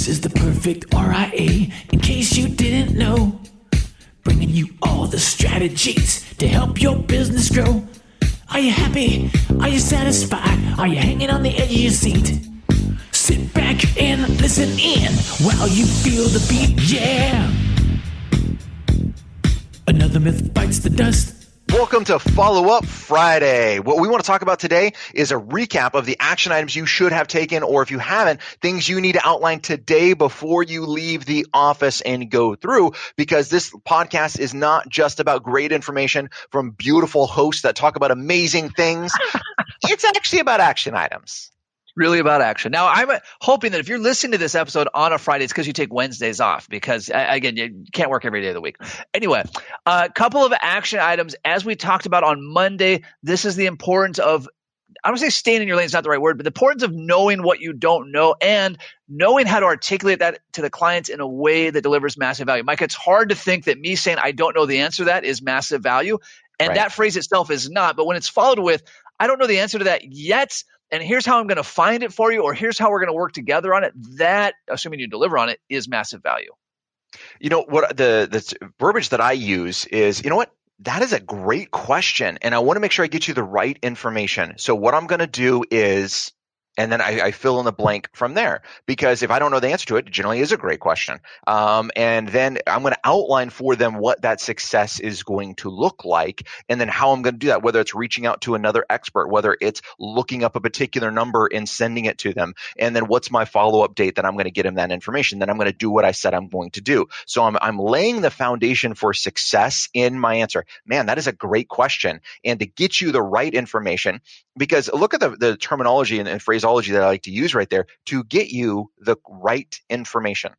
This is the perfect RIA, in case you didn't know. Bringing you all the strategies to help your business grow. Are you happy? Are you satisfied? Are you hanging on the edge of your seat? Sit back and listen in while you feel the beat, yeah. Another myth bites the dust. Welcome to Follow Up Friday. What we want to talk about today is a recap of the action items you should have taken, or if you haven't, things you need to outline today before you leave the office and go through, because this podcast is not just about great information from beautiful hosts that talk about amazing things. It's actually about action items. Really about action. Now, I'm hoping that if you're listening to this episode on a Friday, it's because you take Wednesdays off because, again, you can't work every day of the week. Anyway, a couple of action items. As we talked about on Monday, this is the importance of, I don't say staying in your lane is not the right word, but the importance of knowing what you don't know and knowing how to articulate that to the clients in a way that delivers massive value. Mike, it's hard to think that me saying I don't know the answer to that is massive value. And Right. That phrase itself is not. But when it's followed with, I don't know the answer to that yet, and here's how I'm going to find it for you, or here's how we're going to work together on it, that, assuming you deliver on it, is massive value. You know what, the verbiage that I use is, you know what? That is a great question, and I want to make sure I get you the right information. So what I'm going to do is, and then I fill in the blank from there, because if I don't know the answer to it, it generally is a great question. And then I'm going to outline for them what that success is going to look like, and then how I'm going to do that, whether it's reaching out to another expert, whether it's looking up a particular number and sending it to them, and then what's my follow-up date that I'm going to get them that information. Then I'm going to do what I said I'm going to do. So I'm laying the foundation for success in my answer. Man, that is a great question. And to get you the right information, because look at the terminology and phraseology that I like to use right there, to get you the right information.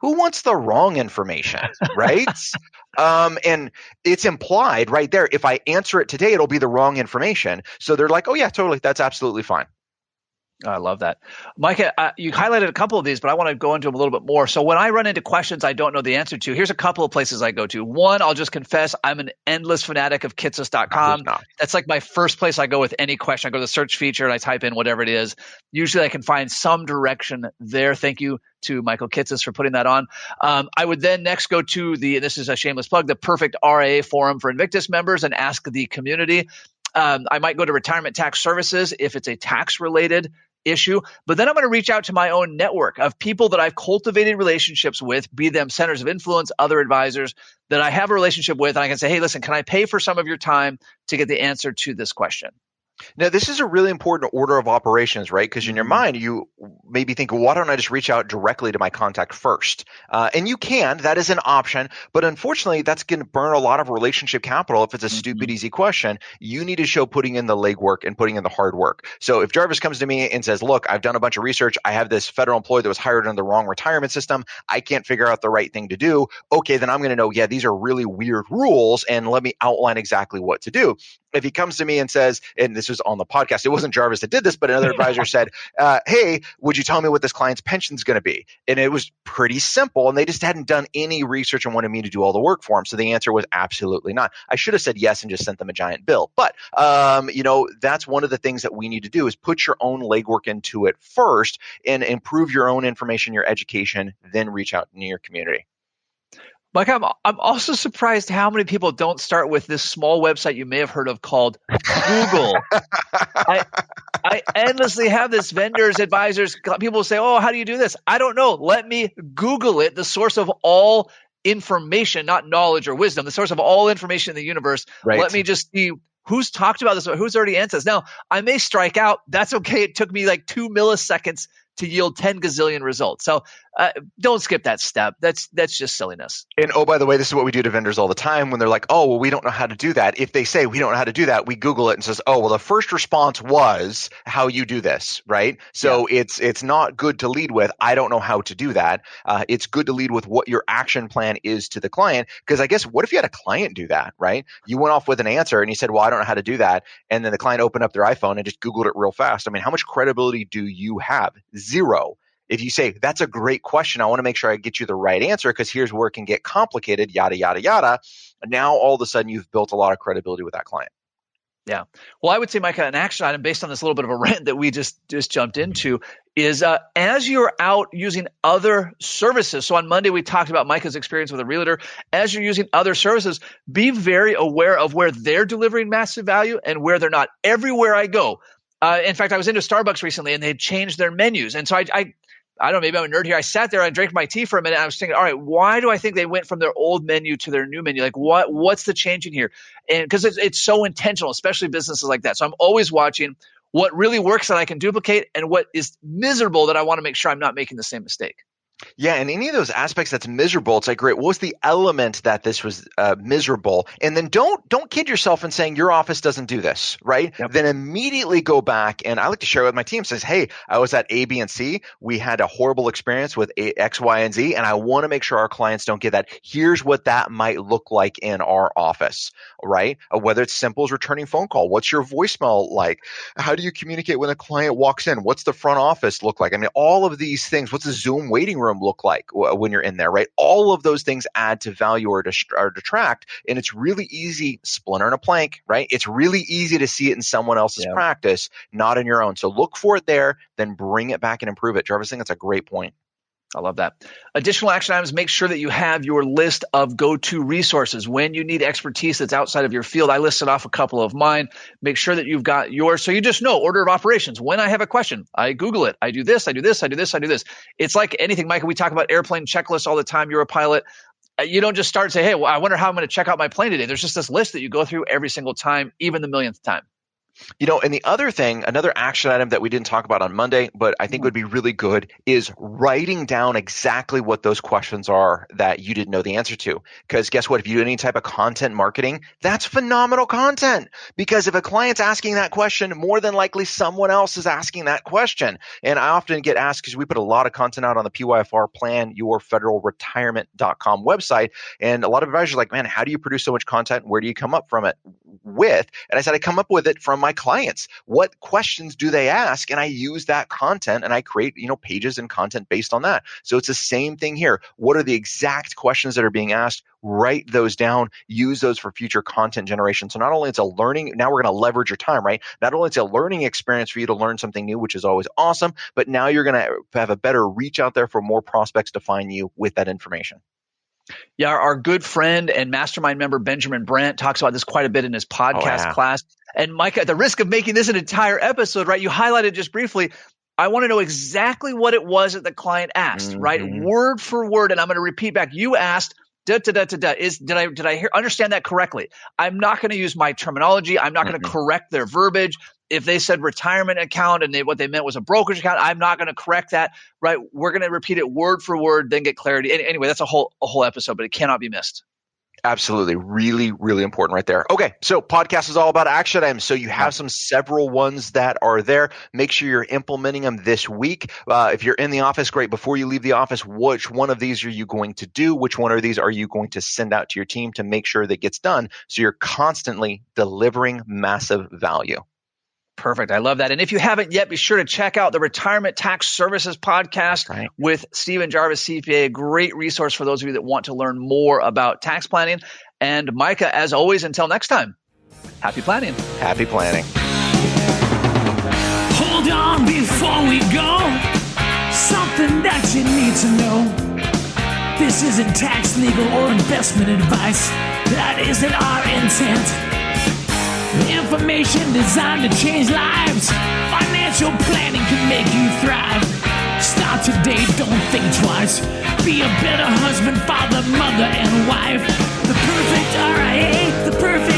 Who wants the wrong information, right? And it's implied right there. If I answer it today, it'll be the wrong information. So they're like, oh yeah, totally. That's absolutely fine. I love that. Micah, you highlighted a couple of these, but I want to go into them a little bit more. So when I run into questions I don't know the answer to, here's a couple of places I go to. One, I'll just confess, I'm an endless fanatic of Kitces.com. That's like my first place I go with any question. I go to the search feature and I type in whatever it is. Usually I can find some direction there. Thank you to Michael Kitces for putting that on. I would then next go to this is a shameless plug, the Perfect RIA forum for Invictus members and ask the community. I might go to Retirement Tax Services if it's a tax-related issue, but then I'm going to reach out to my own network of people that I've cultivated relationships with, be them centers of influence, other advisors that I have a relationship with, and I can say, hey, listen, can I pay for some of your time to get the answer to this question? Now, this is a really important order of operations, right? Because in your mind, you maybe think, well, why don't I just reach out directly to my contact first? And you can. That is an option. But unfortunately, that's going to burn a lot of relationship capital if it's a stupid, easy question. You need to show putting in the legwork and putting in the hard work. So if Jarvis comes to me and says, look, I've done a bunch of research. I have this federal employee that was hired under the wrong retirement system. I can't figure out the right thing to do. Okay, then I'm going to know, yeah, these are really weird rules, and let me outline exactly what to do. If he comes to me and says, and this was on the podcast, it wasn't Jarvis that did this, but another advisor said, hey, would you tell me what this client's pension is going to be? And it was pretty simple, and they just hadn't done any research and wanted me to do all the work for them. So the answer was absolutely not. I should have said yes and just sent them a giant bill. But, that's one of the things that we need to do is put your own legwork into it first and improve your own information, your education, then reach out to your community. Mike, I'm also surprised how many people don't start with this small website you may have heard of called Google. I endlessly have this, vendors, advisors, people say, oh, how do you do this? I don't know. Let me Google it, the source of all information, not knowledge or wisdom, the source of all information in the universe. Right. Let me just see who's talked about this, who's already answered this. Now, I may strike out. That's okay. It took me like 2 milliseconds to yield 10 gazillion results. So don't skip that step. That's just silliness. And oh, by the way, this is what we do to vendors all the time when they're like, oh, well, we don't know how to do that. If they say we don't know how to do that, we Google it and says, oh, well, the first response was how you do this, right? So it's not good to lead with, I don't know how to do that. It's good to lead with what your action plan is to the client. Because I guess what if you had a client do that, right? You went off with an answer and you said, well, I don't know how to do that. And then the client opened up their iPhone and just Googled it real fast. I mean, how much credibility do you have? Zero. If you say, that's a great question, I want to make sure I get you the right answer because here's where it can get complicated, yada, yada, yada. Now, all of a sudden, you've built a lot of credibility with that client. Yeah. Well, I would say, Micah, an action item based on this little bit of a rant that we just jumped into is as you're out using other services. So on Monday, we talked about Micah's experience with a realtor. As you're using other services, be very aware of where they're delivering massive value and where they're not. Everywhere I go. In fact, I was into Starbucks recently and they changed their menus. And so I don't know, maybe I'm a nerd here. I sat there, I drank my tea for a minute. And I was thinking, all right, why do I think they went from their old menu to their new menu? Like what's the change in here? And because it's so intentional, especially businesses like that. So I'm always watching what really works that I can duplicate and what is miserable that I want to make sure I'm not making the same mistake. Yeah, and any of those aspects that's miserable, it's like, great, what was the element that this was miserable? And then don't kid yourself in saying your office doesn't do this, right? Yep. Then immediately go back, and I like to share with my team, says, hey, I was at A, B, and C. We had a horrible experience with X, Y, and Z, and I want to make sure our clients don't get that. Here's what that might look like in our office, right? Whether it's simple as returning phone call. What's your voicemail like? How do you communicate when a client walks in? What's the front office look like? I mean, all of these things. What's the Zoom waiting room look like when you're in there, right? All of those things add to value or detract, and it's really easy, splintering a plank, right? It's really easy to see it in someone else's practice, not in your own. So look for it there, then bring it back and improve it. Jarvis, I think that's a great point. I love that. Additional action items, make sure that you have your list of go-to resources. When you need expertise that's outside of your field, I listed off a couple of mine. Make sure that you've got yours. So you just know order of operations. When I have a question, I Google it. I do this, I do this, I do this, I do this. It's like anything, Micah, we talk about airplane checklists all the time. You're a pilot. You don't just start and say, hey, well, I wonder how I'm going to check out my plane today. There's just this list that you go through every single time, even the millionth time. You know, and the other thing, another action item that we didn't talk about on Monday, but I think would be really good is writing down exactly what those questions are that you didn't know the answer to. Because guess what? If you do any type of content marketing, that's phenomenal content. Because if a client's asking that question, more than likely someone else is asking that question. And I often get asked because we put a lot of content out on the PYFR PlanYourFederalRetirement.com website. And a lot of advisors are like, man, how do you produce so much content? Where do you come up from it with? And I said, I come up with it from my clients. What questions do they ask? And I use that content and I create, pages and content based on that. So it's the same thing here. What are the exact questions that are being asked? Write those down, use those for future content generation. So not only it's a learning, now we're going to leverage your time, right? Not only it's a learning experience for you to learn something new, which is always awesome, but now you're going to have a better reach out there for more prospects to find you with that information. Yeah, our good friend and mastermind member, Benjamin Brandt, talks about this quite a bit in his podcast class. And Micah, at the risk of making this an entire episode, right, you highlighted just briefly, I want to know exactly what it was that the client asked, right? Word for word. And I'm going to repeat back. You asked, did I understand that correctly? I'm not going to use my terminology. I'm not going to correct their verbiage. If they said retirement account and what they meant was a brokerage account, I'm not going to correct that, right? We're going to repeat it word for word, then get clarity. Anyway, that's a whole episode, but it cannot be missed. Absolutely. Really, really important right there. Okay. So podcast is all about action items. So you have several ones that are there. Make sure you're implementing them this week. If you're in the office, great. Before you leave the office, which one of these are you going to do? Which one of these are you going to send out to your team to make sure that gets done? So you're constantly delivering massive value. Perfect. I love that. And if you haven't yet, be sure to check out the Retirement Tax Services podcast with Stephen Jarvis, CPA, a great resource for those of you that want to learn more about tax planning. And Micah, as always, until next time, happy planning. Happy planning. Hold on before we go. Something that you need to know. This isn't tax, legal, or investment advice. That isn't our intent. Information designed to change lives. Financial planning can make you thrive. Start today, don't think twice. Be a better husband, father, mother, and wife. The perfect RIA, the perfect